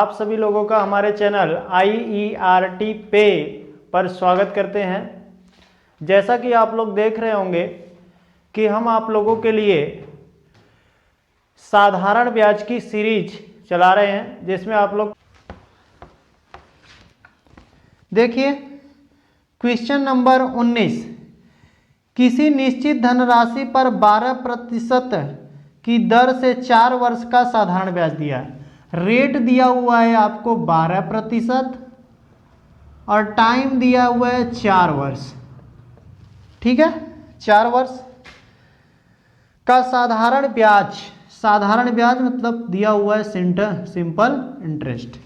आप सभी लोगों का हमारे चैनल IERT पे पर स्वागत करते हैं। जैसा कि आप लोग देख रहे होंगे कि हम आप लोगों के लिए साधारण ब्याज की सीरीज चला रहे हैं, जिसमें आप लोग देखिए क्वेश्चन नंबर 19, किसी निश्चित धनराशि पर 12% की दर से 4 वर्ष का साधारण ब्याज दिया है। रेट दिया हुआ है आपको 12% और टाइम दिया हुआ है 4 वर्ष। ठीक है, 4 वर्ष का साधारण ब्याज मतलब दिया हुआ है सिंपल इंटरेस्ट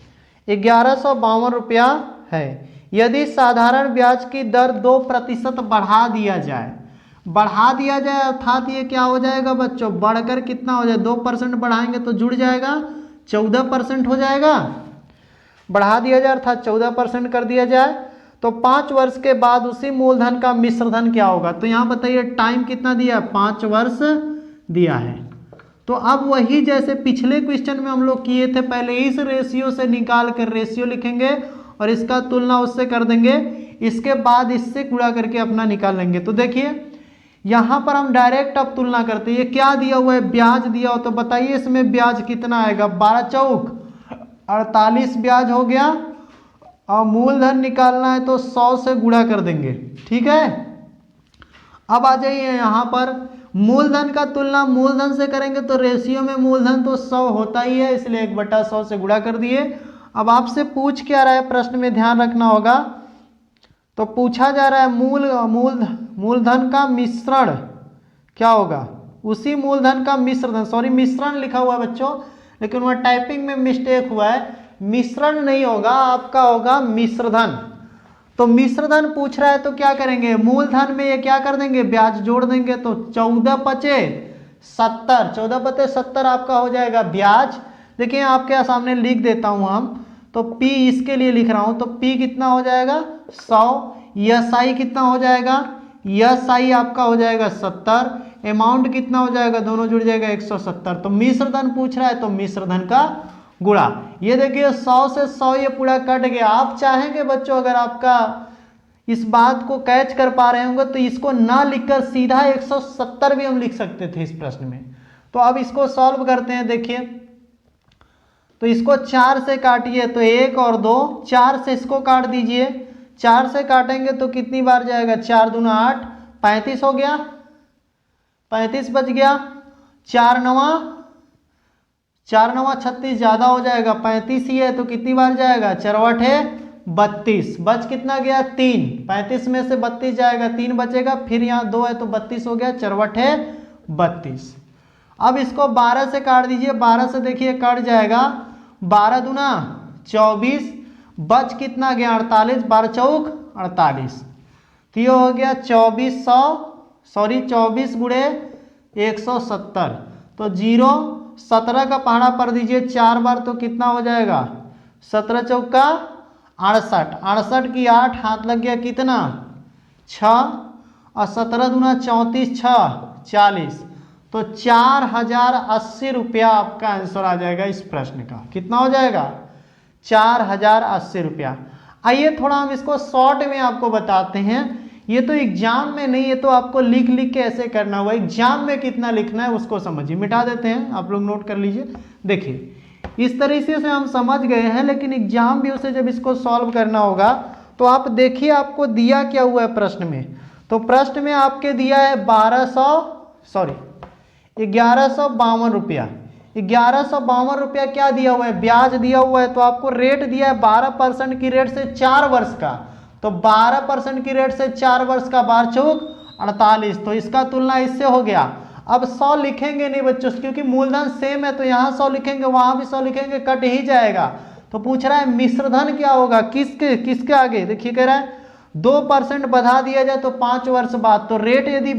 1152 रुपया है। यदि साधारण ब्याज की दर 2% बढ़ा दिया जाए अर्थात ये क्या हो जाएगा बच्चों, बढ़कर कितना हो जाए, 2% बढ़ाएंगे तो जुड़ जाएगा 14% हो जाएगा। बढ़ा दिया जाए अर्थात 14% कर दिया जाए तो 5 वर्ष के बाद उसी मूलधन का मिश्र धन क्या होगा। तो यहाँ बताइए टाइम कितना दिया है, 5 वर्ष दिया है। तो अब वही जैसे पिछले क्वेश्चन में हम लोग किए थे, पहले इस रेशियो से निकाल कर रेशियो लिखेंगे और इसका तुलना उससे कर देंगे, इसके बाद इससे गुणा करके अपना निकाल लेंगे। तो देखिए यहाँ पर हम डायरेक्ट अब तुलना करते हैं। ये क्या दिया हुआ है, ब्याज दिया हो तो बताइए इसमें ब्याज कितना आएगा, 12 चौक 48 ब्याज हो गया और मूलधन निकालना है तो 100 से गुणा कर देंगे। ठीक है, अब आ जाइए यहाँ पर मूलधन का तुलना मूलधन से करेंगे तो रेशियो में मूलधन तो 100 होता ही है, इसलिए 1/100 से गुणा कर दिए। अब आपसे पूछ क्या रहा है प्रश्न में, ध्यान रखना होगा। तो पूछा जा रहा है मूलधन का मिश्रण क्या होगा, उसी मूलधन का मिश्रण लिखा हुआ है बच्चों, लेकिन वह टाइपिंग में मिस्टेक हुआ है, मिश्रण नहीं होगा आपका, होगा मिश्रधन। तो मिश्रधन पूछ रहा है तो क्या करेंगे, मूलधन में ये क्या कर देंगे, ब्याज जोड़ देंगे तो 14×5 = 70, 14/70 आपका हो जाएगा ब्याज। देखिए आपके सामने लिख देता हूं हम, तो P इसके लिए लिख रहा हूं, तो P कितना हो जाएगा 100, SI कितना हो जाएगा, SI आपका हो जाएगा 70, अमाउंट कितना हो जाएगा, दोनों जुड़ जाएगा 170। तो मिश्रधन पूछ रहा है तो मिश्रधन का गुणा, ये देखिए 100 से 100 ये पूरा कट गया। आप चाहेंगे बच्चों, अगर आपका इस बात को कैच कर पा रहे होंगे तो इसको ना लिखकर सीधा 170 भी हम लिख सकते थे इस प्रश्न में। तो अब इसको सॉल्व करते हैं। देखिए तो इसको 4 से काटिए तो 1 और 2, 4 से इसको काट दीजिए, 4 से काटेंगे तो कितनी बार जाएगा, 4 दूना 8, 35 हो गया, 35 बच गया, 4 9 36 ज्यादा हो जाएगा, 35 ही है तो कितनी बार जाएगा, 4 8 32, बच कितना गया 3, 35 में से 32 जाएगा, 3 बचेगा, फिर यहाँ 2 है तो 32 हो गया, 4 8 32। अब इसको 12 से काट दीजिए, 12 से देखिए कट जाएगा, 12 दूना 24, बच कितना गया 48, 12 चौक 48, तो ये हो गया 24 गुणे 170, तो 0 17 का पहाड़ा पर दीजिए 4 बार तो कितना हो जाएगा, 17 चौका 68, 68 की 8 हाथ लग गया कितना 6 और 17 दूना 34 6 40, तो 4080 रुपया आपका आंसर आ जाएगा इस प्रश्न का। कितना हो जाएगा 4080 रुपया। आइए थोड़ा हम इसको शॉर्ट में आपको बताते हैं। ये तो एग्जाम में नहीं, ये तो आपको लिख के ऐसे करना हुआ, एग्जाम में कितना लिखना है उसको समझिए। मिटा देते हैं, आप लोग नोट कर लीजिए। देखिए इस तरीके से हम समझ गए हैं, लेकिन एग्जाम भी उसे जब इसको सॉल्व करना होगा तो आप देखिए आपको दिया क्या हुआ है प्रश्न में। तो प्रश्न में आपके दिया है 1152 रुपया। 1152 रुपया क्या दिया हुआ है, ब्याज दिया हुआ है। तो आपको रेट दिया है 12% की रेट से 4 वर्ष का, तो 12% की रेट से 4 वर्ष का 12 चौक 48, तो इसका तुलना इससे हो गया। अब 100 लिखेंगे नहीं बच्चों, क्योंकि मूलधन सेम है, तो यहाँ 100 लिखेंगे वहां भी 100 लिखेंगे, कट ही जाएगा। तो पूछ रहा है मिश्रधन क्या होगा, किसके आगे। देखिए कह रहा है 2% बढ़ा दिया जाए तो 5 वर्ष बाद, तो रेट यदि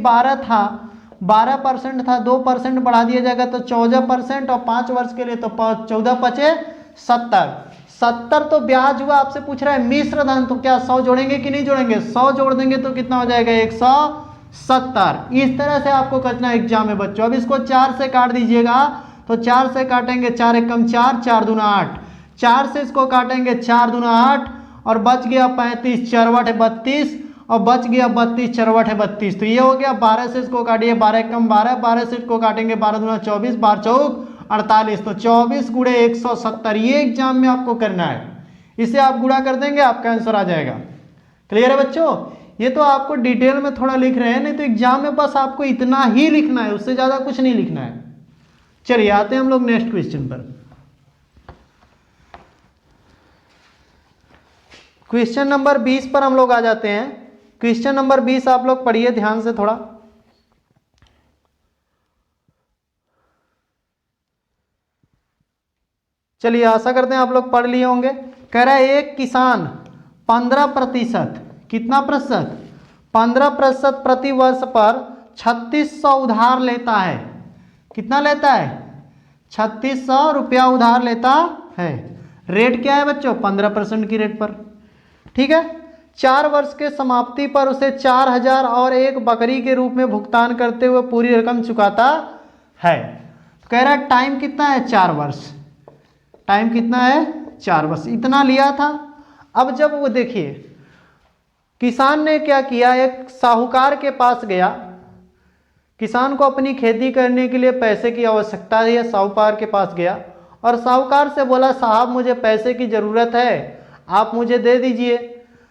12% था 2% बढ़ा दिया जाएगा तो 14%, और 5 वर्ष के लिए तो 14×5 = 70 तो ब्याज हुआ। आपसे पूछ रहा है मिश्रधन, तो क्या 100 जोड़ेंगे कि नहीं जोड़ेंगे, 100 जोड़ देंगे तो कितना हो जाएगा 170। इस तरह से आपको करना है एग्जाम में बच्चों। अब इसको 4 से काट दीजिएगा, तो 4 से काटेंगे, 4 एकम 4, 4 दूना 8, 4 से इसको काटेंगे 4 दूना 8 और बच गया 35, चरवट है 32 और बच गया 32, चरवट है 32। तो ये हो गया 12 से इसको काटिए 12 कम 12, 12 से इसको काटेंगे 12 दूना 24, 12 चौक 48। तो 24 गुणे 170 ये एग्जाम में आपको करना है। इसे आप गुणा कर देंगे आपका आंसर आ जाएगा। क्लियर है बच्चों? ये तो आपको डिटेल में थोड़ा लिख रहे हैं, नहीं तो एग्जाम में बस आपको इतना ही लिखना है, उससे ज्यादा कुछ नहीं लिखना है। चलिए आते हैं हम लोग नेक्स्ट क्वेश्चन पर। क्वेश्चन नंबर 20 पर हम लोग आ जाते हैं। क्वेश्चन नंबर 20 आप लोग पढ़िए ध्यान से थोड़ा। चलिए आशा करते हैं आप लोग पढ़ लिए होंगे। कह रहा है एक किसान 15%, कितना प्रतिशत? 15% प्रति वर्ष पर 3600 उधार लेता है। कितना लेता है? 3600 रुपया उधार लेता है। रेट क्या है बच्चों? 15% की रेट पर। ठीक है। 4 वर्ष के समाप्ति पर उसे 4000 और एक बकरी के रूप में भुगतान करते हुए पूरी रकम चुकाता है। कह रहा है टाइम कितना है? 4 वर्ष। टाइम कितना है? 4 वर्ष। इतना लिया था। अब जब वो देखिए किसान ने क्या किया, एक साहूकार के पास गया। किसान को अपनी खेती करने के लिए पैसे की आवश्यकता है, साहूकार के पास गया और साहूकार से बोला साहब मुझे पैसे की ज़रूरत है, आप मुझे दे दीजिए।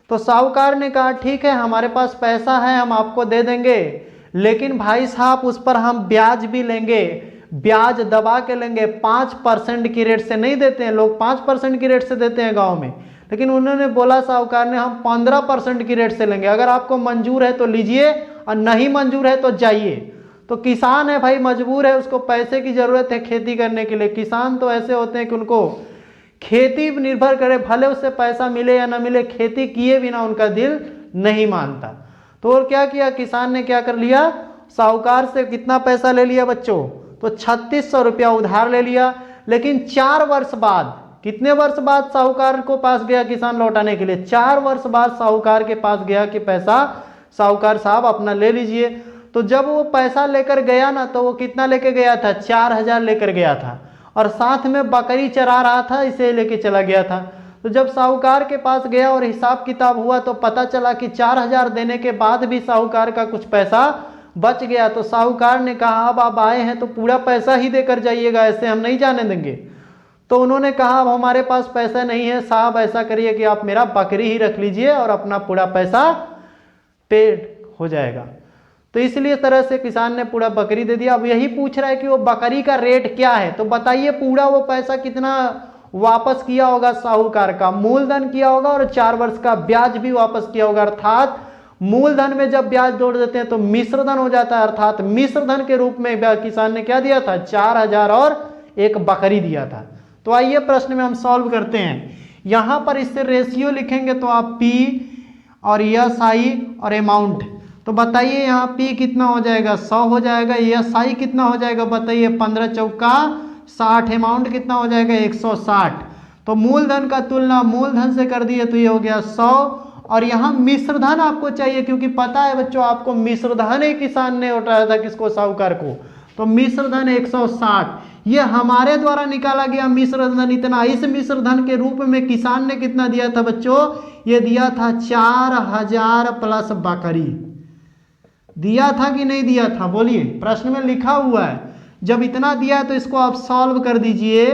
तो साहूकार ने कहा ठीक है हमारे पास पैसा है, हम आपको दे देंगे, लेकिन भाई साहब उस पर हम ब्याज भी लेंगे, ब्याज दबा के लेंगे। 5% की रेट से नहीं देते हैं लोग, 5% की रेट से देते हैं गांव में, लेकिन उन्होंने बोला साहूकार ने हम 15% की रेट से लेंगे। अगर आपको मंजूर है तो लीजिए और नहीं मंजूर है तो जाइए। तो किसान है भाई, मजबूर है, उसको पैसे की जरूरत है खेती करने के लिए। किसान तो ऐसे होते हैं कि उनको खेती पर निर्भर करे, भले उससे पैसा मिले या ना मिले, खेती किए बिना उनका दिल नहीं मानता। तो और क्या किया किसान ने, क्या कर लिया, साहूकार से कितना पैसा ले लिया बच्चों? तो 3600 रुपया उधार ले लिया। लेकिन 4 वर्ष बाद, कितने वर्ष बाद साहूकार को पास गया किसान लौटाने के लिए? 4 वर्ष बाद साहूकार के पास गया कि पैसा साहूकार साहब अपना ले लीजिए। तो जब वो पैसा लेकर गया ना, तो वो कितना लेकर गया था? 4000 लेकर गया था और साथ में बकरी चरा रहा था, इसे लेके चला गया था। तो जब साहूकार के पास गया और हिसाब किताब हुआ तो पता चला कि 4000 देने के बाद भी साहूकार का कुछ पैसा बच गया। तो साहूकार ने कहा अब आप आए हैं तो पूरा पैसा ही देकर जाइएगा, ऐसे हम नहीं जाने देंगे। तो उन्होंने कहा अब हमारे पास पैसा नहीं है साहब, ऐसा करिए कि आप मेरा बकरी ही रख लीजिए और अपना पूरा पैसा पेड हो जाएगा। तो इसलिए तरह से किसान ने पूरा बकरी दे दिया। अब यही पूछ रहा है कि वो बकरी का रेट क्या है। तो बताइए पूरा वो पैसा कितना वापस किया होगा साहूकार का? मूलधन किया होगा और 4 वर्ष का ब्याज भी वापस किया होगा। अर्थात मूलधन में जब ब्याज जोड़ देते हैं तो मिश्रधन हो जाता है। अर्थात मिश्रधन के रूप में किसान ने क्या दिया था? 4000 और एक बकरी दिया था। तो आइए प्रश्न में हम सॉल्व करते हैं। यहां पर इससे रेशियो लिखेंगे तो आप P और SI और अमाउंट। तो बताइए यहाँ P कितना हो जाएगा? 100 हो जाएगा। SI कितना हो जाएगा बताइए? 15 चौका 60। अमाउंट कितना हो जाएगा? 160। तो मूलधन का तुलना मूलधन से कर दिए तो ये हो गया 100। और यहाँ मिश्रधन आपको चाहिए, क्योंकि पता है बच्चों आपको मिश्रधन ही किसान ने उठाया था, किसको? साहूकार को। तो मिश्रधन 160, ये हमारे द्वारा निकाला गया मिश्रधन इतना। इस मिश्रधन के रूप में किसान ने कितना दिया था बच्चों? ये दिया था 4000 प्लस बकरी। दिया था कि नहीं दिया था? बोलिए, प्रश्न में लिखा हुआ है। जब इतना दिया है तो इसको आप सॉल्व कर दीजिए।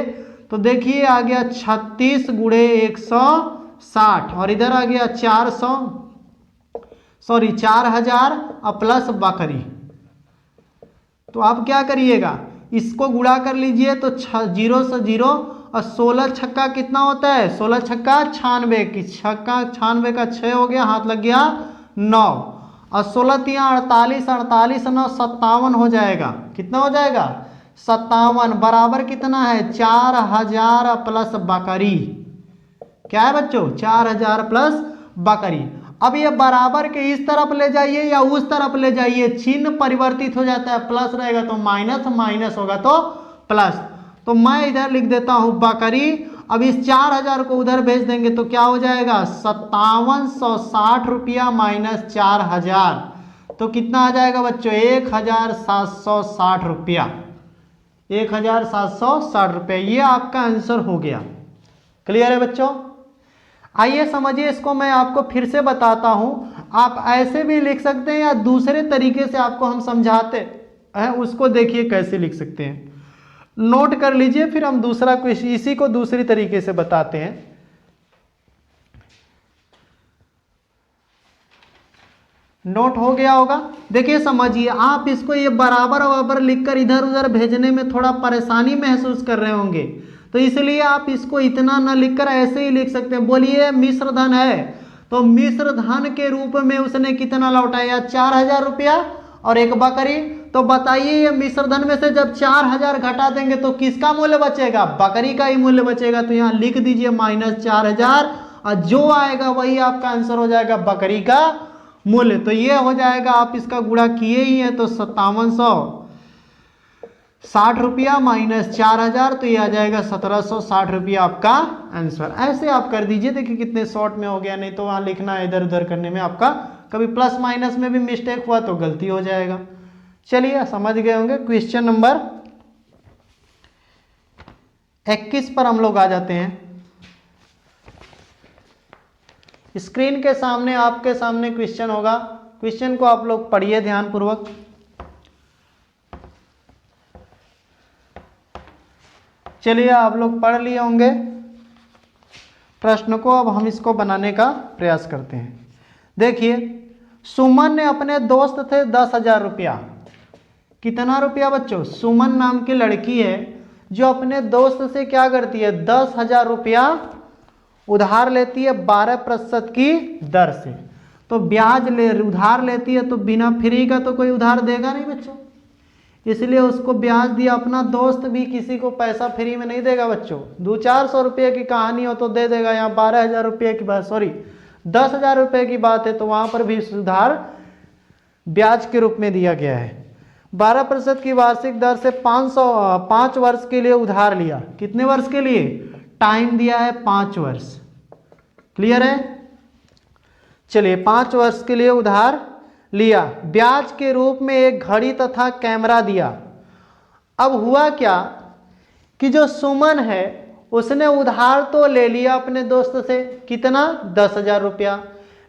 तो देखिए आ गया 36 गुणे 160 और इधर आ गया 4000 और प्लस बकरी। तो आप क्या करिएगा, इसको गुणा कर लीजिए। तो 0 से 0 और 16 छक्का कितना होता है? 16 छक्का 96 की छक्का 96 का 6 हो गया, हाथ लग गया 9 और 16 तिया 48, 48 9 57 हो जाएगा। कितना हो जाएगा? 57 बराबर कितना है? 4000 प्लस बकरी। क्या है बच्चों? 4000 प्लस बकरी। अब ये बराबर के इस तरफ ले जाइए या उस तरफ ले जाइए, चिन्ह परिवर्तित हो जाता है। प्लस रहेगा तो माइनस, माइनस होगा तो प्लस। तो मैं इधर लिख देता हूं बकरी। अब इस 4000 को उधर भेज देंगे तो क्या हो जाएगा? 5760 रुपया माइनस 4000, तो कितना आ जाएगा बच्चों? 1760 रुपया। 1760 रुपया, ये आपका आंसर हो गया। क्लियर है बच्चों? आइए समझिए इसको, मैं आपको फिर से बताता हूं। आप ऐसे भी लिख सकते हैं या दूसरे तरीके से आपको हम समझाते हैं, उसको देखिए कैसे लिख सकते हैं। नोट कर लीजिए, फिर हम दूसरा क्वेश्चन इसी को दूसरी तरीके से बताते हैं। नोट हो गया होगा? देखिए समझिए, आप इसको ये बराबर बराबर लिखकर इधर उधर भेजने में थोड़ा परेशानी महसूस कर रहे होंगे, तो इसलिए आप इसको इतना न लिखकर ऐसे ही लिख सकते हैं। बोलिए मिश्र धन है, तो मिश्र धन के रूप में उसने कितना लौटाया? 4000 रुपया और एक बकरी। तो बताइए ये मिश्र धन में से जब 4000 घटा देंगे तो किसका मूल्य बचेगा? बकरी का ही मूल्य बचेगा। तो यहाँ लिख दीजिए -4000 और जो आएगा वही आपका आंसर हो जाएगा बकरी का मूल्य। तो ये हो जाएगा, आप इसका गुणा किए ही है तो 5760 रुपया -4000, तो ये आ जाएगा 1760 रुपया आपका आंसर। ऐसे आप कर दीजिए, देखिए कितने शॉर्ट में हो गया। नहीं तो वहां लिखना है इधर उधर करने में आपका कभी प्लस माइनस में भी मिस्टेक हुआ तो गलती हो जाएगा। चलिए समझ गए होंगे। क्वेश्चन नंबर 21 पर हम लोग आ जाते हैं। स्क्रीन के सामने आपके सामने क्वेश्चन होगा, क्वेश्चन को आप लोग पढ़िए ध्यानपूर्वक। चलिए आप लोग पढ़ लिए होंगे प्रश्न को, अब हम इसको बनाने का प्रयास करते हैं। देखिए, सुमन ने अपने दोस्त थे 10,000 रुपया। कितना रुपया बच्चों? सुमन नाम की लड़की है जो अपने दोस्त से क्या करती है? 10,000 रुपया उधार लेती है 12% की दर से। तो ब्याज उधार लेती है, तो बिना फ्री का तो कोई उधार देगा नहीं बच्चों, इसलिए उसको ब्याज दिया। अपना दोस्त भी किसी को पैसा फ्री में नहीं देगा बच्चों। 200-400 रुपये की कहानी हो तो दे देगा। यहाँ 12,000 रुपये की बात, सॉरी 10,000 रुपये की बात है, तो वहां पर भी उधार ब्याज के रूप में दिया गया है। 12% की वार्षिक दर से 5 वर्ष के लिए उधार लिया। कितने वर्ष के लिए? टाइम दिया है 5 वर्ष। क्लियर है? चलिए 5 वर्ष के लिए उधार लिया। ब्याज के रूप में एक घड़ी तथा कैमरा दिया। अब हुआ क्या कि जो सुमन है उसने उधार तो ले लिया अपने दोस्त से, कितना? 10,000 रुपया।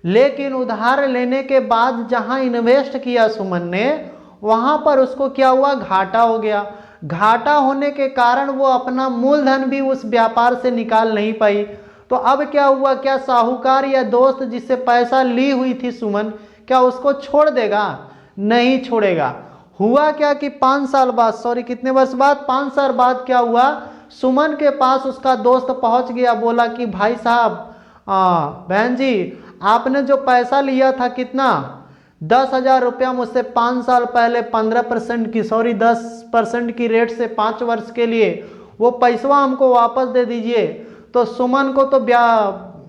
लेकिन उधार लेने के बाद जहां इन्वेस्ट किया सुमन ने, वहां पर उसको क्या हुआ? घाटा हो गया। घाटा होने के कारण वो अपना मूलधन भी उस व्यापार से निकाल नहीं पाई। तो अब क्या हुआ? क्या साहूकार या दोस्त जिससे पैसा ली हुई थी सुमन, क्या उसको छोड़ देगा? नहीं छोड़ेगा। हुआ क्या कि 5 साल बाद, सॉरी कितने वर्ष बाद? 5 साल बाद क्या हुआ? सुमन के पास उसका दोस्त पहुंच गया, बोला कि भाई साहब, बहन जी, आपने जो पैसा लिया था कितना? 10,000 रुपया मुझसे 5 साल पहले 15% की, सॉरी 10% की रेट से 5 वर्ष के लिए, वो पैसा हमको वापस दे दीजिए। तो सुमन को तो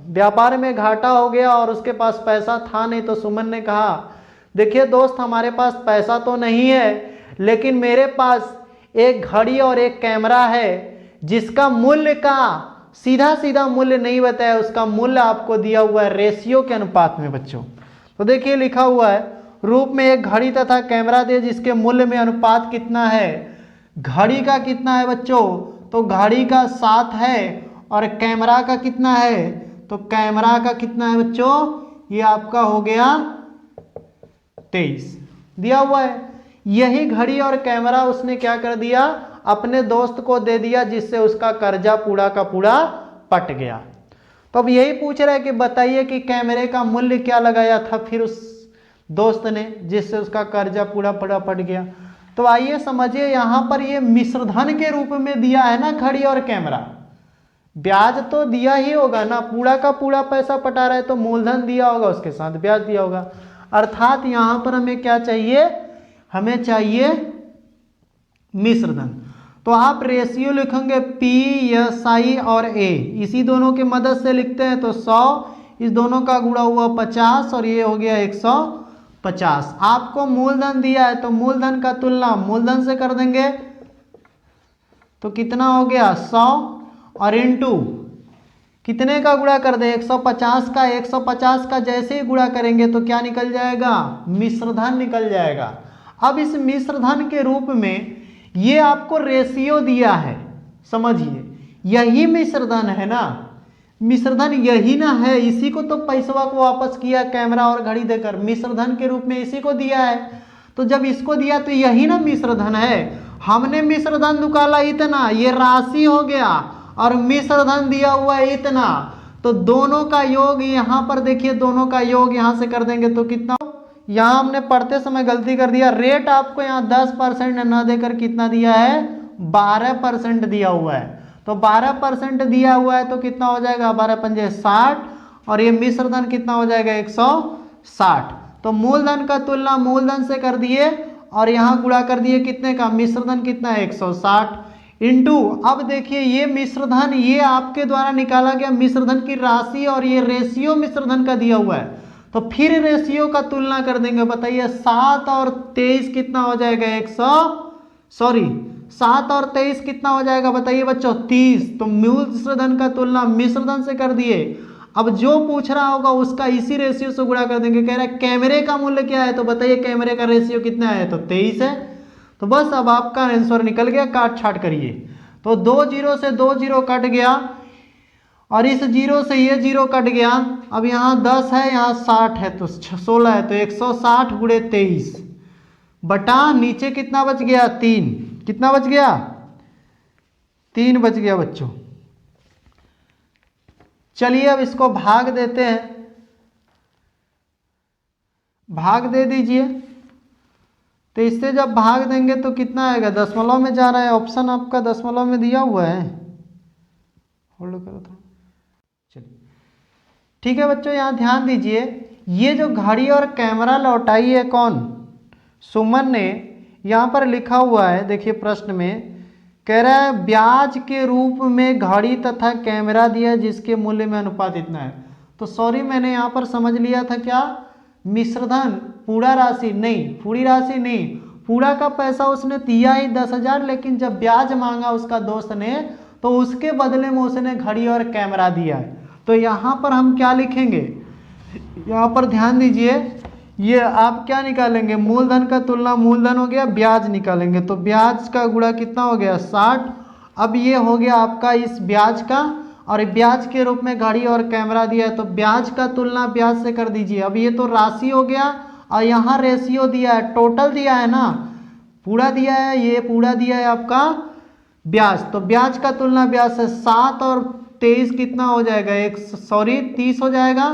व्यापार में घाटा हो गया और उसके पास पैसा था नहीं। तो सुमन ने कहा, देखिए दोस्त, हमारे पास पैसा तो नहीं है, लेकिन मेरे पास एक घड़ी और एक कैमरा है जिसका मूल्य का सीधा सीधा मूल्य नहीं बताया, उसका मूल्य आपको दिया हुआ है रेशियो के अनुपात में बच्चों। तो देखिए लिखा हुआ है, रूप में एक घड़ी तथा कैमरा दे जिसके मूल्य में अनुपात कितना है? घड़ी का कितना है बच्चों? तो घड़ी का 7 है, और कैमरा का कितना है? तो कैमरा का कितना है बच्चों? ये आपका हो गया 23 दिया हुआ है। यही घड़ी और कैमरा उसने क्या कर दिया? अपने दोस्त को दे दिया, जिससे उसका कर्जा पूरा का पूरा पट गया। तो अब यही पूछ रहा है कि बताइए कि कैमरे का मूल्य क्या लगाया था फिर उस दोस्त ने, जिससे उसका कर्जा पूरा पूरा पट गया। तो आइए समझिए, यहां पर ये मिश्रधन के रूप में दिया है ना घड़ी और कैमरा। ब्याज तो दिया ही होगा ना, पूरा का पूरा पैसा पटा रहा है तो मूलधन दिया होगा, उसके साथ ब्याज दिया होगा। अर्थात यहां पर हमें क्या चाहिए? हमें चाहिए मिश्रधन। तो आप रेशियो लिखेंगे PSI और A, इसी दोनों की मदद से लिखते हैं। तो 100, इस दोनों का गुणा हुआ 50 और ये हो गया 150। आपको मूलधन दिया है तो मूलधन का तुलना मूलधन से कर देंगे, तो कितना हो गया? 100 और इंटू कितने का गुणा कर दे? 150 का। 150 का जैसे ही गुणा करेंगे तो क्या निकल जाएगा? मिश्रधन निकल जाएगा। अब इस मिश्रधन के रूप में ये आपको रेशियो दिया है, समझिए यही मिश्रधन है ना, मिश्रधन यही ना है, इसी को तो पैसवा को वापस किया कैमरा और घड़ी देकर, मिश्रधन के रूप में इसी को दिया है। तो जब इसको दिया तो यही ना मिश्रधन है। हमने मिश्रधन निकाला इतना, ये राशि हो गया, और मिश्रधन दिया हुआ है इतना, तो दोनों का योग यहाँ पर देखिए, दोनों का योग यहाँ से कर देंगे तो कितना, यहाँ हमने पढ़ते समय गलती कर दिया, रेट आपको यहाँ 10% न देकर कितना दिया है, 12% दिया हुआ है। तो 12% दिया हुआ है तो कितना हो जाएगा, 12 पंजे 60, और ये मिश्रधन कितना हो जाएगा 160। तो मूलधन का तुलना मूलधन से कर दिए और यहाँ गुणा कर दिए कितने का, मिश्रधन कितना है 160 इंटू, अब देखिए ये मिश्रधन, ये आपके द्वारा निकाला गया मिश्रधन की राशि, और ये रेशियो मिश्रधन का दिया हुआ है, तो फिर रेशियो का तुलना कर देंगे। बताइए 7 और 23 कितना हो जाएगा, 7 और 23 कितना हो जाएगा बताइए बच्चों, 30। तो मिश्रधन का तुलना मिश्रधन से कर दिए। अब जो पूछ रहा होगा उसका इसी रेशियो से गुणा कर देंगे। कह रहा है कैमरे का मूल्य क्या है, तो बताइए कैमरे का रेशियो कितना है, तो 23 है। तो बस अब आपका आंसर निकल गया, काट छाट करिए। तो 2 जीरो से 2 जीरो कट गया, और इस जीरो से ये जीरो कट गया। अब यहाँ 10 है, यहाँ 60 है, तो 16 है, तो 160 गुणे 23 बटा नीचे कितना बच गया, 3। कितना बच गया, 3 बच गया बच्चों। चलिए अब इसको भाग देते हैं, भाग दे दीजिए। तो इससे जब भाग देंगे तो कितना आएगा, दशमलव में जा रहा है, ऑप्शन आपका दशमलव में दिया हुआ है। होल्ड करो थोड़ा, चलिए ठीक है बच्चों। यहाँ ध्यान दीजिए, ये जो घड़ी और कैमरा लौटाई है कौन, सुमन ने। यहाँ पर लिखा हुआ है, देखिए प्रश्न में कह रहा है ब्याज के रूप में घड़ी तथा कैमरा दिया जिसके मूल्य में अनुपात इतना है। तो सॉरी मैंने यहाँ पर समझ लिया था क्या, मिश्रधन पूरा राशि नहीं, पूरी राशि नहीं, पूरा का पैसा उसने दिया ही 10,000, लेकिन जब ब्याज मांगा उसका दोस्त ने तो उसके बदले में उसने घड़ी और कैमरा दिया है। तो यहाँ पर हम क्या लिखेंगे, यहाँ पर ध्यान दीजिए, ये आप क्या निकालेंगे, मूलधन का तुलना मूलधन हो गया, ब्याज निकालेंगे, तो ब्याज का गुणा कितना हो गया 60। अब ये हो गया आपका इस ब्याज का, और ब्याज के रूप में घड़ी और कैमरा दिया है, तो ब्याज का तुलना ब्याज से कर दीजिए। अब ये तो राशि हो गया, और यहाँ रेशियो दिया है, टोटल दिया है ना, पूरा दिया है, ये पूरा दिया है आपका ब्याज, तो ब्याज का तुलना ब्याज से 7 और 23 कितना हो जाएगा, 30 हो जाएगा।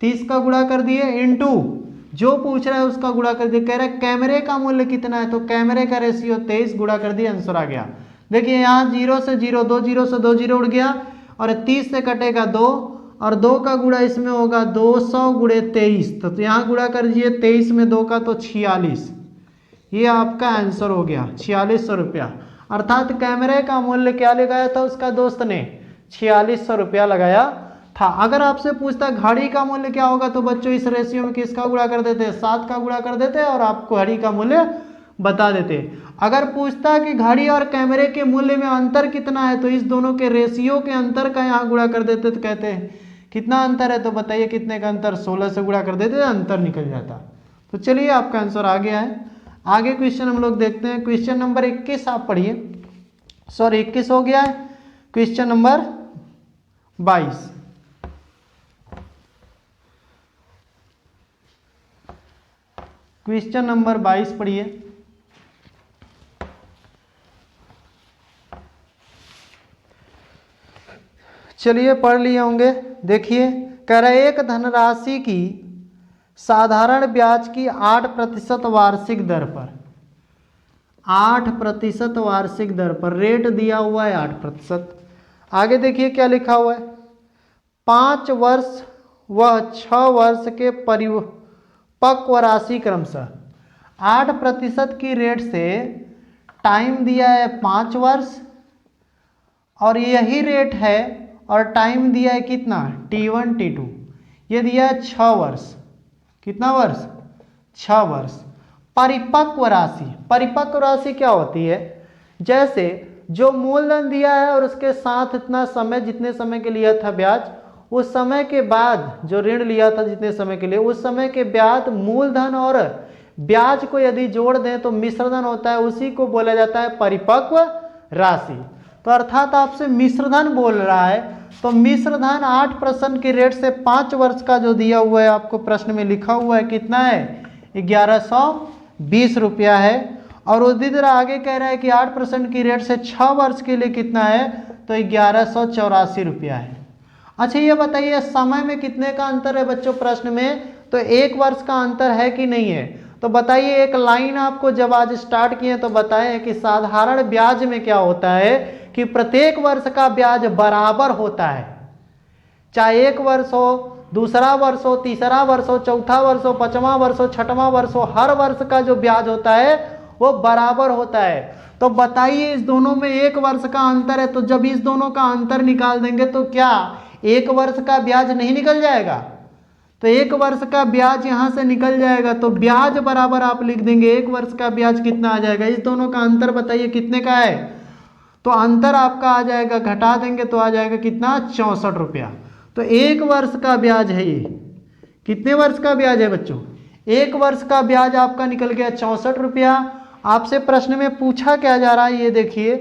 30 का गुणा कर दिए इंटू जो पूछ रहा है उसका गुणा कर दिए। कह रहा है कैमरे का मूल्य कितना है, तो कैमरे का रेशियो 23 गुणा कर दिए, आंसर आ गया। देखिए यहाँ 0 से 0, 2 जीरो से 2 जीरो उड़ गया, और 30 से कटेगा 2, और 2 का गुणा इसमें होगा 200 गुणे 23, तो यहाँ गुणा कर दीजिए 23 में 2 का, तो 46। ये आपका आंसर हो गया 4600 रुपया। अर्थात कैमरे का मूल्य क्या लगाया था उसका दोस्त ने, 4600 रुपया लगाया था। अगर आपसे पूछता घड़ी का मूल्य क्या होगा, तो बच्चों इस रेशियो में किसका गुणा कर देते, 7 का गुणा कर देते, और आपको घड़ी का मूल्य बता देते। अगर पूछता कि घड़ी और कैमरे के मूल्य में अंतर कितना है, तो इस दोनों के रेशियो के अंतर का यहाँ गुणा कर देते, तो कहते हैं कितना अंतर है, तो बताइए कितने का अंतर, 16 से गुणा कर देते, अंतर निकल जाता। तो चलिए आपका आंसर आ गया है। आगे क्वेश्चन हम लोग देखते हैं। क्वेश्चन नंबर 21 आप पढ़िए, सॉरी 21 हो गया है, क्वेश्चन नंबर 22। क्वेश्चन नंबर 22 पढ़िए। चलिए पढ़ लिए होंगे। देखिए कह रहा है एक धनराशि की साधारण ब्याज की 8% वार्षिक दर पर, 8% वार्षिक दर पर रेट दिया हुआ है 8%। आगे देखिए क्या लिखा हुआ है, 5 वर्ष व 6 वर्ष के परिपक्व राशि क्रमशः। 8% की रेट से टाइम दिया है 5 वर्ष, और यही रेट है, और टाइम दिया है कितना, T1 T2, ये दिया है 6 वर्ष। कितना वर्ष, 6 वर्ष। परिपक्व राशि, परिपक्व राशि क्या होती है, जैसे जो मूलधन दिया है और उसके साथ इतना समय, जितने समय के लिया था ब्याज, उस समय के बाद जो ऋण लिया था जितने समय के लिए, उस समय के बाद मूलधन और ब्याज को यदि जोड़ दें तो मिश्रधन होता है, उसी को बोला जाता है परिपक्व राशि। तो अर्थात आपसे मिश्रधन बोल रहा है, तो मिश्रधन 8% की रेट से 5 वर्ष का जो दिया हुआ है आपको प्रश्न में लिखा हुआ है कितना है, 1120 रुपया है। और उसी तरह आगे कह रहा है कि 8% की रेट से 6 वर्ष के लिए कितना है, तो 1184 रुपया है। अच्छा ये बताइए समय में कितने का अंतर है बच्चों प्रश्न में, तो 1 वर्ष का अंतर है कि नहीं है। तो बताइए एक लाइन आपको जब आज स्टार्ट किए तो बताएं कि साधारण ब्याज में क्या होता है कि प्रत्येक वर्ष का ब्याज बराबर होता है, चाहे 1 वर्ष हो, दूसरा वर्ष हो, तीसरा वर्ष हो, चौथा वर्ष हो, 5वां वर्ष हो, 6वां वर्ष हो, हर वर्ष का जो ब्याज होता है वो बराबर होता है। तो बताइए इस दोनों में 1 वर्ष का अंतर है, तो जब इस दोनों का अंतर निकाल देंगे तो क्या 1 वर्ष का ब्याज नहीं निकल जाएगा, तो 1 वर्ष का ब्याज यहां से निकल जाएगा। तो ब्याज बराबर आप लिख देंगे 1 वर्ष का ब्याज कितना आ जाएगा, इस दोनों का अंतर बताइए कितने का है, तो अंतर आपका आ जाएगा, घटा देंगे तो आ जाएगा कितना, 64 रुपया। तो 1 वर्ष का ब्याज है ये, कितने वर्ष का ब्याज है बच्चों, 1 वर्ष का ब्याज आपका निकल गया 64 रुपया। आपसे प्रश्न में पूछा क्या जा रहा है, ये देखिए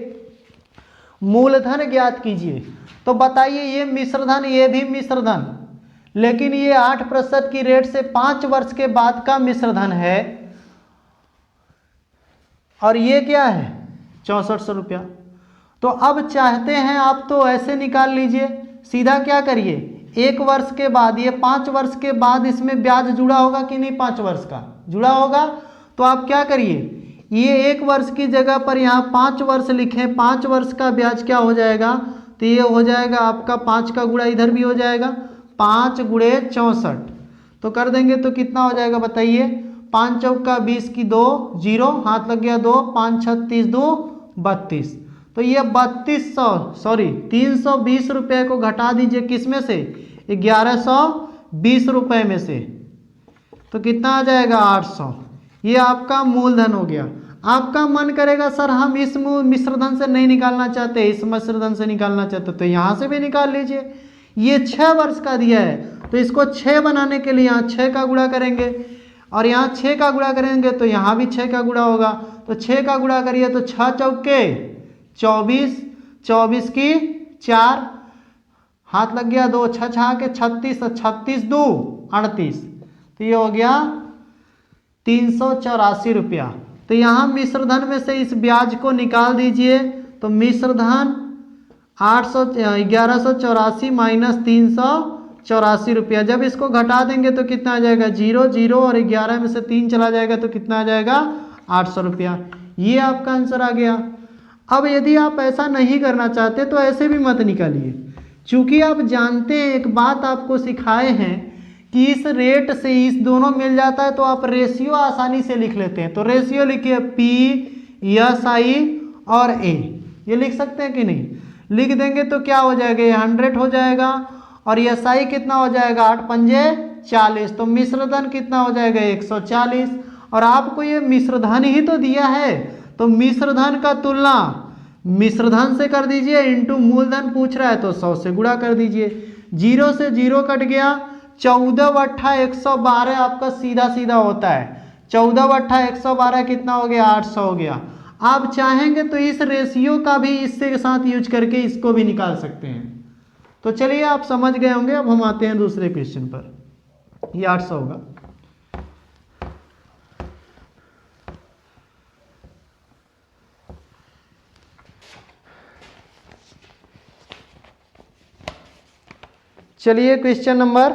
मूलधन ज्ञात कीजिए। तो बताइए ये मिश्रधन, ये भी मिश्रधन, लेकिन ये 8% की रेट से 5 वर्ष के बाद का मिश्रधन है, और ये क्या है 6400 रुपया। तो अब चाहते हैं आप तो ऐसे निकाल लीजिए, सीधा क्या करिए 1 वर्ष के बाद, ये 5 वर्ष के बाद इसमें ब्याज जुड़ा होगा कि नहीं, 5 वर्ष का जुड़ा होगा। तो आप क्या करिए, ये 1 वर्ष की जगह पर यहाँ 5 वर्ष लिखें, 5 वर्ष का ब्याज क्या हो जाएगा, तो ये हो जाएगा आपका 5 का गुणा इधर भी हो जाएगा, 5 गुणे 64 तो कर देंगे तो कितना हो जाएगा बताइए, 5 चौका 20 की 2 0 हाथ लग गया 2, 5 36 2 32। तो ये 320 रुपये को घटा दीजिए किस में से, 1120 रुपये में से, तो कितना आ जाएगा 800। ये आपका मूलधन हो गया। आपका मन करेगा सर हम इस मिश्रधन से नहीं निकालना चाहते, इस मिश्रधन से निकालना चाहते, तो यहाँ से भी निकाल लीजिए। ये 6 वर्ष का दिया है, तो इसको 6 बनाने के लिए यहाँ 6 का गुणा करेंगे, और यहाँ 6 का गुणा करेंगे तो यहाँ भी 6 का गुणा होगा, तो 6 का गुणा करिए तो 6 चौके 24, 24 की 4 हाथ लग गया 2, 6 6 के 36, 36 2 38, तो ये हो गया 384 रुपया। तो यहाँ मिश्रधन में से इस ब्याज को निकाल दीजिए, तो मिश्रधन 1184 माइनस 384 रुपया, जब इसको घटा देंगे तो कितना आ जाएगा 0 0, और 11 में से 3 चला जाएगा तो कितना आ जाएगा 800 रुपया। ये आपका आंसर आ गया। अब यदि आप ऐसा नहीं करना चाहते तो ऐसे भी मत निकालिए, चूंकि आप जानते हैं एक बात आपको सिखाए हैं कि इस रेट से इस दोनों मिल जाता है, तो आप रेशियो आसानी से लिख लेते हैं। तो रेशियो लिखिए PSI और A, ये लिख सकते हैं कि नहीं, लिख देंगे तो क्या हो जाएगा, ये 100 हो जाएगा, और SI कितना हो जाएगा 8 पंजे 40, तो मिश्रधन कितना हो जाएगा 140। और आपको ये मिश्रधन ही तो दिया है, तो मिश्रधन का तुलना मिश्रधन से कर दीजिए, इंटू मूलधन पूछ रहा है तो 100 से गुणा कर दीजिए, 0 से 0 कट गया, 14 बट्ठा 112 आपका सीधा सीधा होता है, 14 बट्ठा 112 कितना हो गया 800 हो गया। आप चाहेंगे तो इस रेशियो का भी इससे साथ यूज करके इसको भी निकाल सकते हैं। तो चलिए आप समझ गए होंगे। अब हम आते हैं दूसरे क्वेश्चन पर, ये 800 होगा। चलिए क्वेश्चन नंबर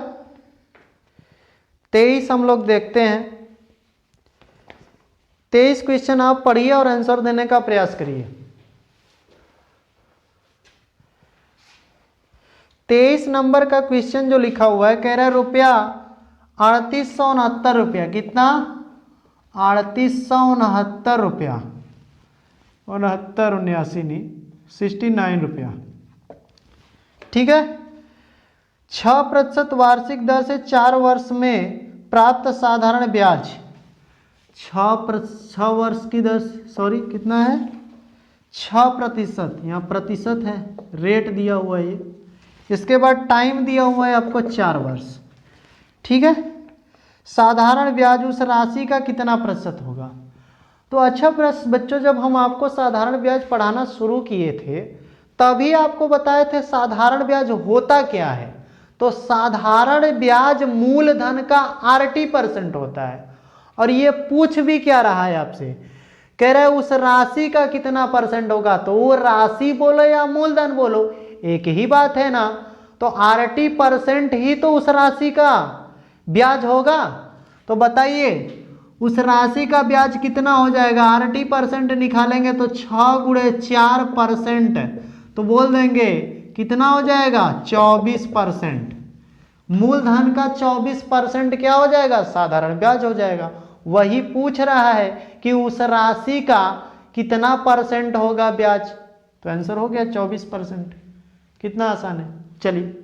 23 हम लोग देखते हैं। 23 क्वेश्चन आप पढ़िए और आंसर देने का प्रयास करिए। 23 नंबर का क्वेश्चन जो लिखा हुआ है, कह रहा है रुपया 3869 रुपया, कितना 3869 रुपया, 69 79 नहीं 69 रुपया, ठीक है। 6% वार्षिक दर से 4 वर्ष में प्राप्त साधारण ब्याज, 6 वर्ष की दर, सॉरी कितना है 6%, यहाँ प्रतिशत है, रेट दिया हुआ है ये, इसके बाद टाइम दिया हुआ है आपको 4 वर्ष, ठीक है। साधारण ब्याज उस राशि का कितना प्रतिशत होगा। तो अच्छा प्रश्न बच्चों, जब हम आपको साधारण ब्याज पढ़ाना शुरू किए थे तभी आपको बताए थे साधारण ब्याज होता क्या है। तो साधारण ब्याज मूलधन का RT% होता है। और ये पूछ भी क्या रहा है आपसे, कह रहा है उस राशि का कितना परसेंट होगा, तो वो राशि बोलो या मूलधन बोलो एक ही बात है ना। तो RT% ही तो उस राशि का ब्याज होगा। तो बताइए उस राशि का ब्याज कितना हो जाएगा, RT% निकालेंगे तो 6 × 4%, तो बोल देंगे कितना हो जाएगा 24%। मूलधन का 24% क्या हो जाएगा, साधारण ब्याज हो जाएगा। वही पूछ रहा है कि उस राशि का कितना परसेंट होगा ब्याज, तो आंसर हो गया 24%। कितना आसान है। चलिए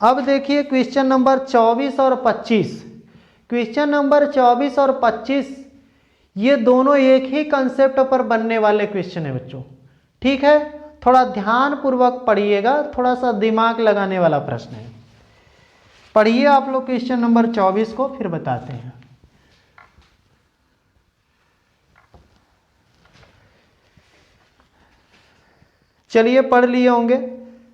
अब देखिए क्वेश्चन नंबर 24 और 25। क्वेश्चन नंबर 24 और 25 ये दोनों एक ही कंसेप्ट पर बनने वाले क्वेश्चन है बच्चों, ठीक है। थोड़ा ध्यान पूर्वक पढ़िएगा, थोड़ा सा दिमाग लगाने वाला प्रश्न है। पढ़िए आप लोग क्वेश्चन नंबर 24 को, फिर बताते हैं। चलिए पढ़ लिए होंगे।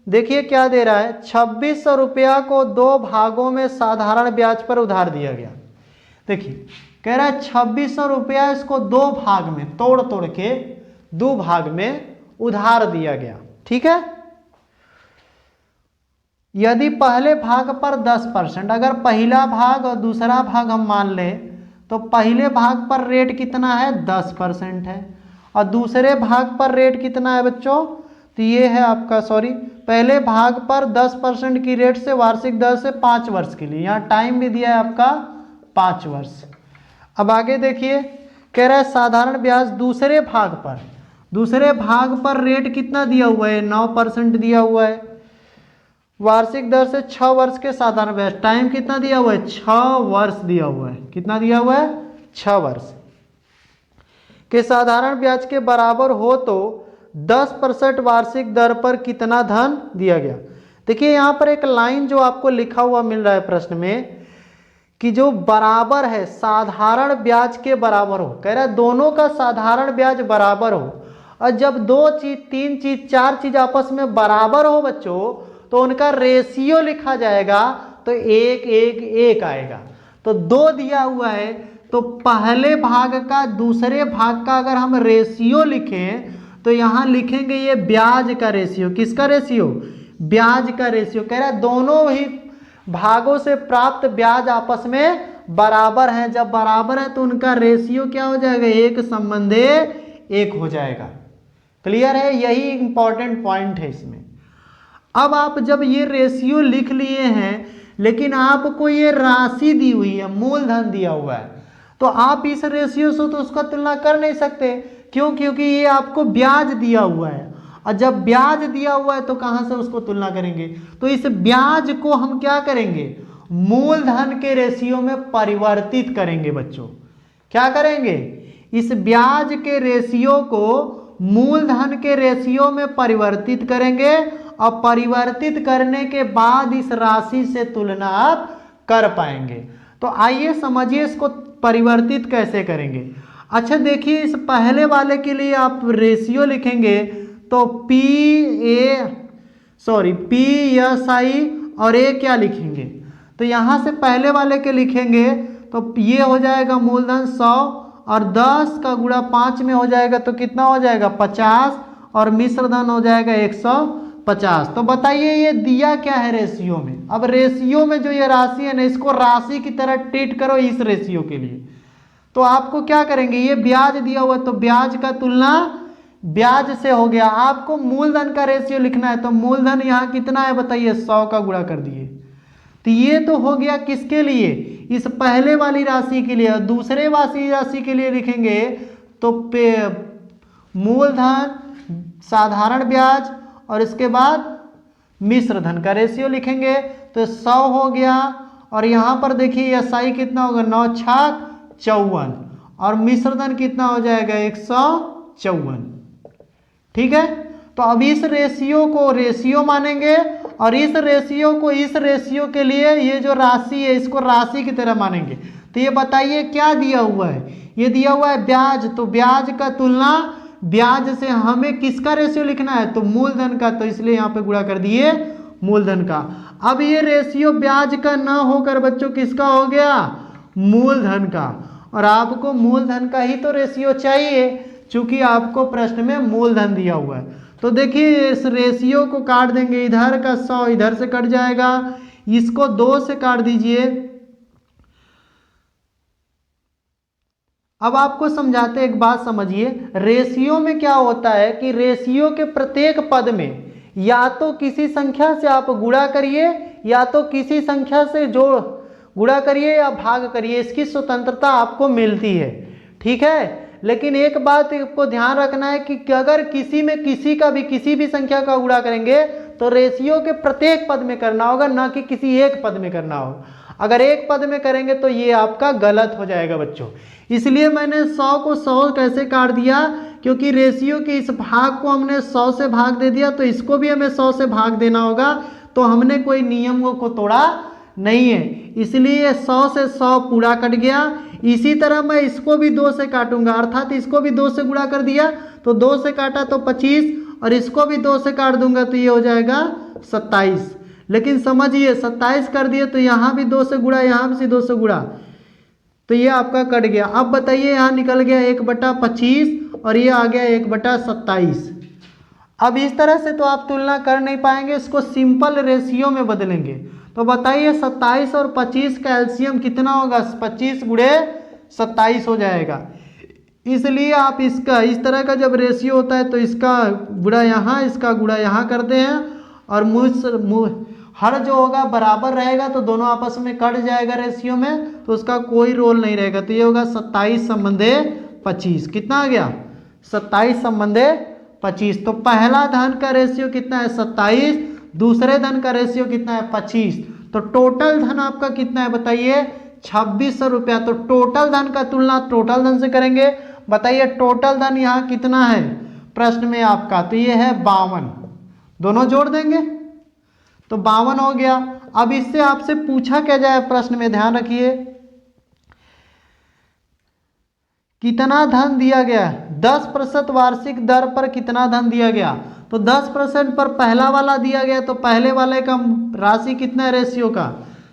देखिए क्या दे रहा है, 2600 रुपया को 2 भागों में साधारण ब्याज पर उधार दिया गया। देखिए कह रहा है 2600 रुपया इसको 2 भाग में तोड़ तोड़ के 2 भाग में उधार दिया गया, ठीक है। यदि पहले भाग पर 10%, अगर पहला भाग और दूसरा भाग हम मान लें तो पहले भाग पर रेट कितना है 10% है, और दूसरे भाग पर रेट कितना है बच्चों, तो ये है आपका पहले भाग पर 10% की रेट से वार्षिक दर से 5 वर्ष के लिए, यहाँ टाइम भी दिया है आपका 5 वर्ष। अब आगे देखिए कह रहा है साधारण ब्याज दूसरे भाग पर रेट कितना दिया हुआ है 9% दिया हुआ है, वार्षिक दर से 6 वर्ष के साधारण ब्याज, टाइम कितना दिया हुआ है 6 वर्ष दिया हुआ है। कितना दिया हुआ है 6 वर्ष के साधारण ब्याज के बराबर हो तो 10% वार्षिक दर पर कितना धन दिया गया। देखिए यहाँ पर एक लाइन जो आपको लिखा हुआ मिल रहा है प्रश्न में कि जो बराबर है साधारण ब्याज के बराबर हो, कह रहा है दोनों का साधारण ब्याज बराबर हो, और जब 2 चीज 3 चीज 4 चीज आपस में बराबर हो बच्चों तो उनका रेशियो लिखा जाएगा, तो 1 1 1 आएगा। तो 2 दिया हुआ है तो पहले भाग का दूसरे भाग का अगर हम रेशियो लिखें तो यहां लिखेंगे ये ब्याज का रेशियो। किसका रेशियो, ब्याज का रेशियो। कह रहा है दोनों ही भागों से प्राप्त ब्याज आपस में बराबर हैं, जब बराबर है तो उनका रेशियो क्या हो जाएगा 1:1 हो जाएगा। क्लियर है, यही इंपॉर्टेंट पॉइंट है इसमें। अब आप जब ये रेशियो लिख लिए हैं लेकिन आपको ये राशि दी हुई है, मूलधन दिया हुआ है, तो आप इस रेशियो से तो उसका तुलना कर नहीं सकते। क्यों, क्योंकि ये आपको ब्याज दिया हुआ है, और जब ब्याज दिया हुआ है तो कहां से उसको तुलना करेंगे, तो इस ब्याज को हम क्या करेंगे मूलधन के रेशियो में परिवर्तित करेंगे बच्चों। क्या करेंगे, इस ब्याज के रेशियो को मूलधन के रेशियो में परिवर्तित करेंगे, और परिवर्तित करने के बाद इस राशि से तुलना आप कर पाएंगे। तो आइए समझिए इसको परिवर्तित कैसे करेंगे। अच्छा देखिए इस पहले वाले के लिए आप रेशियो लिखेंगे तो PSI और ए क्या लिखेंगे, तो यहां से पहले वाले के लिखेंगे तो ये हो जाएगा मूलधन 100 और 10 का गुणा 5 में हो जाएगा तो कितना हो जाएगा 50, और मिश्र धन हो जाएगा 150। तो बताइए ये दिया क्या है रेशियो में। अब रेशियो में जो ये राशि है ना इसको राशि की तरह ट्रीट करो इस रेशियो के लिए, तो आपको क्या करेंगे, ये ब्याज दिया हुआ तो ब्याज का तुलना ब्याज से हो गया। आपको मूलधन का रेशियो लिखना है तो मूलधन यहाँ कितना है बताइए 100 का गुणा कर दिए, तो ये तो हो गया किसके लिए, इस पहले वाली राशि के लिए। दूसरे वाली राशि के लिए लिखेंगे तो मूलधन साधारण ब्याज और इसके बाद मिश्र धन का रेशियो लिखेंगे तो 100 हो गया, और यहाँ पर देखिए SI कितना होगा 9 छाक 54, और मिश्र धन कितना हो जाएगा 154। ठीक है, तो अब इस रेशियो को रेशियो मानेंगे और इस रेशियो को इस रेशियो के लिए ये जो राशि है इसको राशि की तरह मानेंगे। तो ये बताइए क्या दिया हुआ है, ये दिया हुआ है ब्याज, तो ब्याज का तुलना ब्याज से हमें किसका रेशियो लिखना है, तो मूलधन का, तो इसलिए यहाँ पे गुणा कर दिए मूलधन का। अब ये रेशियो ब्याज का ना होकर बच्चों किसका हो गया, मूलधन का, और आपको मूलधन का ही तो रेशियो चाहिए, चूंकि आपको प्रश्न में मूलधन दिया हुआ है। तो देखिए इस रेशियो को काट देंगे, इधर का 100 इधर से कट जाएगा, इसको 2 से काट दीजिए। अब आपको समझाते एक बात समझिए, रेशियो में क्या होता है कि रेशियो के प्रत्येक पद में या तो किसी संख्या से आप गुणा करिए या तो किसी संख्या से जोड़ गुणा करिए या भाग करिए, इसकी स्वतंत्रता आपको मिलती है, ठीक है। लेकिन एक बात आपको ध्यान रखना है कि अगर किसी में किसी भी संख्या का गुणा करेंगे तो रेशियो के प्रत्येक पद में करना होगा, ना कि किसी एक पद में करना होगा। अगर एक पद में करेंगे तो ये आपका गलत हो जाएगा बच्चों। इसलिए मैंने 100 को 100 कैसे काट दिया, क्योंकि रेशियो के इस भाग को हमने 100 से भाग दे दिया, तो इसको भी हमें 100 से भाग देना होगा, तो हमने कोई नियमों को तोड़ा नहीं है, इसलिए 100 से 100 पूरा कट गया। इसी तरह मैं इसको भी 2 से काटूंगा, अर्थात इसको भी 2 से गुणा कर दिया, तो 2 से काटा तो 25, और इसको भी 2 से काट दूंगा तो ये हो जाएगा 27। लेकिन समझिए 27 कर दिए तो यहाँ भी 2 से गुणा, यहाँ भी 2 से गुणा, तो ये आपका कट गया। अब बताइए यहाँ निकल गया 1/25 और ये आ गया 1/27। अब इस तरह से तो आप तुलना कर नहीं पाएंगे, इसको सिंपल रेशियो में बदलेंगे। तो बताइए 27 और 25 का एलसीएम कितना होगा, 25 गुणे 27 हो जाएगा। इसलिए आप इसका इस तरह का जब रेशियो होता है तो इसका गुणा यहाँ, इसका गुणा यहाँ करते हैं, और हर जो होगा बराबर रहेगा तो दोनों आपस में कट जाएगा रेशियो में, तो उसका कोई रोल नहीं रहेगा। तो ये होगा 27 संबंधे 25, कितना आ गया 27 संबंधे 25। तो पहला धन का रेशियो कितना है 27, दूसरे धन का रेशियो कितना है 25, तो टोटल धन आपका कितना है बताइए 2600 रुपया। तो टोटल धन का तुलना टोटल धन से करेंगे। बताइए टोटल धन यहाँ कितना है प्रश्न में आपका, तो ये है 52, दोनों जोड़ देंगे तो 52 हो गया। अब इससे आपसे पूछा क्या जाए प्रश्न में, ध्यान रखिए, कितना धन दिया गया, 10% वार्षिक दर पर कितना धन दिया गया, तो 10% पर पहला वाला दिया गया, तो पहले वाले का राशि कितना है रेशियो का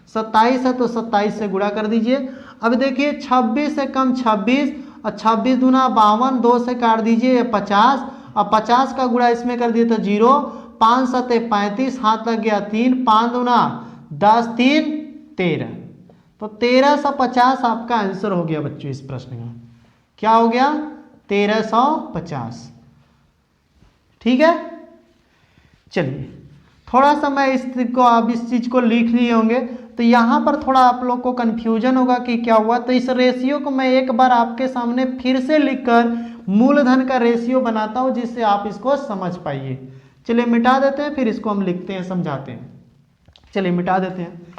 27 है, तो 27 से गुणा कर दीजिए। अब देखिए 26 से कम 26, और 26 दूना 52, 2 से काट दीजिए 50, और 50 का गुणा इसमें कर दिए तो 0, 5 सते 35, हाथ लग गया 3, 5 दूना 10, 3 13, तो 1350 आपका आंसर हो गया बच्चों। इस प्रश्न का क्या हो गया 1350, ठीक है। चलिए थोड़ा सा मैं इस चीज को लिख लिए होंगे, तो यहाँ पर थोड़ा आप लोग को कंफ्यूजन होगा कि क्या हुआ, तो इस रेशियो को मैं एक बार आपके सामने फिर से लिखकर मूलधन का रेशियो बनाता हूँ, जिससे आप इसको समझ पाइए। चलिए मिटा देते हैं, फिर इसको हम लिखते हैं, समझाते हैं। चलिए मिटा देते हैं।